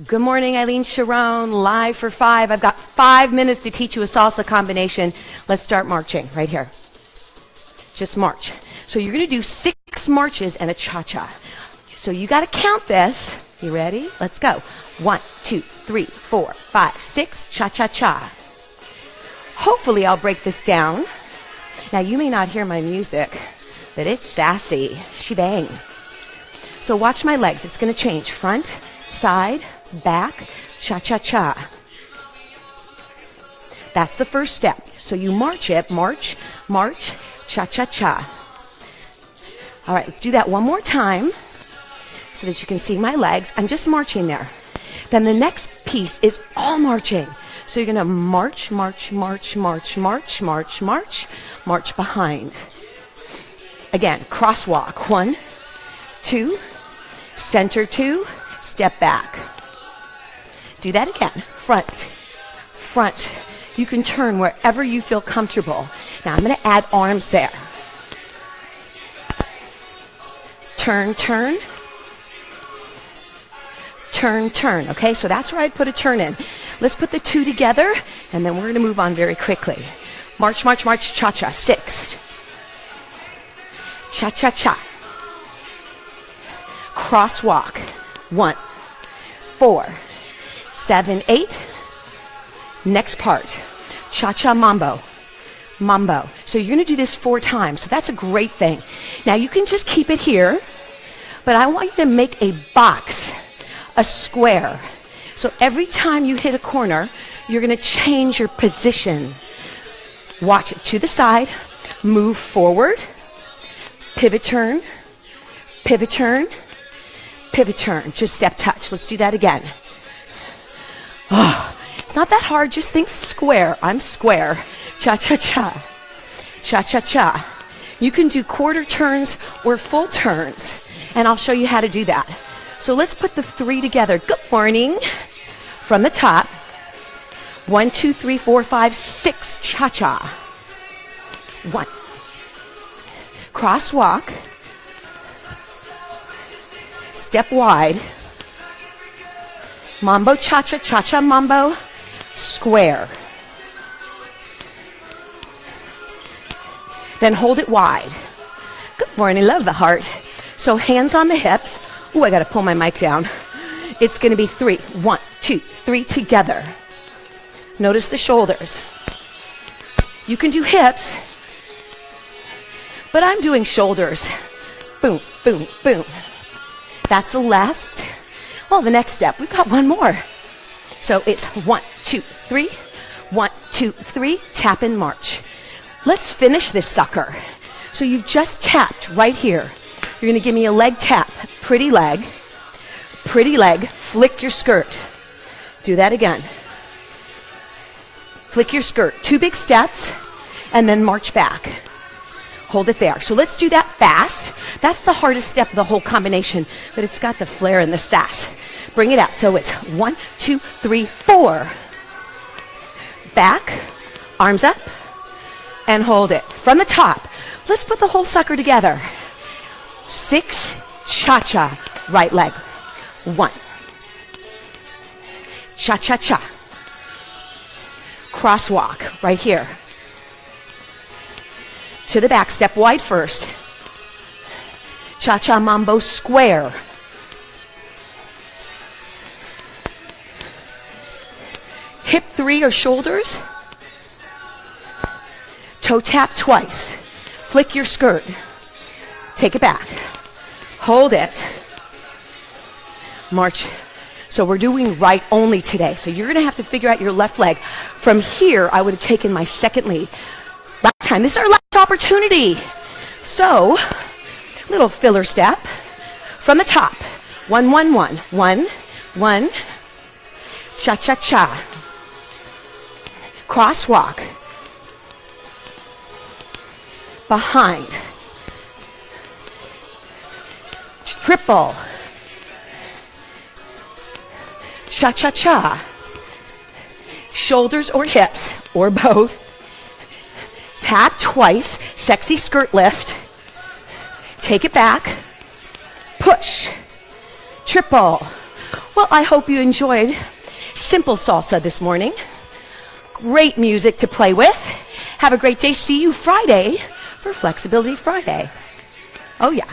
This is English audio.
Good morning, Eileen Sharon, live for 5. I've got 5 minutes to teach you a salsa combination. Let's start marching right here. Just march. So you're going to do 6 marches and a cha-cha. So you got to count this. You ready? Let's go. 1, 2, 3, 4, 5, 6, cha-cha-cha. Hopefully I'll break this down. Now you may not hear my music, but it's sassy. Shebang. So watch my legs. It's going to change. Front, side, back, cha-cha-cha. That's the first step. So you march it. March, march, cha-cha-cha. All right, let's do that one more time so that you can see my legs. I'm just marching there. Then the next piece is all marching. So you're going to march, march, march, march, march, march, march, march behind. Again, crosswalk. 1, 2, center 2, step back. Do that again. Front, front. You can turn wherever you feel comfortable. Now I'm going to add arms there. Turn, turn. Turn, turn. Okay, so that's where I'd put a turn in. Let's put the 2 together, and then we're going to move on very quickly. March, march, march, cha-cha. 6. Cha-cha-cha. Crosswalk. 1, 4, 7, 8. Next part. Cha-cha mambo. Mambo. So you're going to do this 4 times. So that's a great thing. Now you can just keep it here, but I want you to make a box, a square. So every time you hit a corner, you're going to change your position. Watch it to the side, move forward, pivot turn, pivot turn, pivot turn. Just step touch. Let's do that again. Oh, it's not that hard. Just think square. I'm square. Cha-cha-cha. Cha-cha-cha. You can do quarter turns or full turns, and I'll show you how to do that. So let's put the 3 together. Good morning. From the top. 1, 2, 3, 4, 5, 6. Cha-cha. 1. Crosswalk. Step wide. Mambo cha-cha, cha-cha mambo. Square. Then hold it wide. Good morning. Love the heart. So hands on the hips. Ooh, I got to pull my mic down. It's going to be 3. 1, 2, 3 together. Notice the shoulders. You can do hips, but I'm doing shoulders. Boom, boom, boom. That's the last. Well, the next step, we've got one more. So it's 1, 2, 3. 1, 2, 3. Tap and march. Let's finish this sucker. So you've just tapped right here. You're going to give me a leg tap. Pretty leg. Pretty leg. Flick your skirt. Do that again. Flick your skirt. 2 big steps, and then march back. Hold it there. So let's do that fast. That's the hardest step of the whole combination, but it's got the flair and the sass. Bring it out. So it's 1, 2, 3, 4. Back, arms up, and hold it. From the top, let's put the whole sucker together. 6, cha-cha, right leg. 1. Cha-cha-cha. Crosswalk, right here. To the back, step wide first. Cha-cha mambo square. Hip 3 or shoulders. Toe tap twice. Flick your skirt. Take it back. Hold it. March. So we're doing right only today. So you're going to have to figure out your left leg. From here, I would have taken my second lead. Last time. This is our last opportunity. So, little filler step. From the top. 1, 1, 1. 1, 1. Cha-cha-cha. Crosswalk. Behind. Triple. Cha-cha-cha. Shoulders or hips, or both. Tap twice. Sexy skirt lift. Take it back. Push. Triple. Well, I hope you enjoyed simple salsa this morning. Great music to play with. Have a great day. See you Friday for Flexibility Friday. Oh, yeah.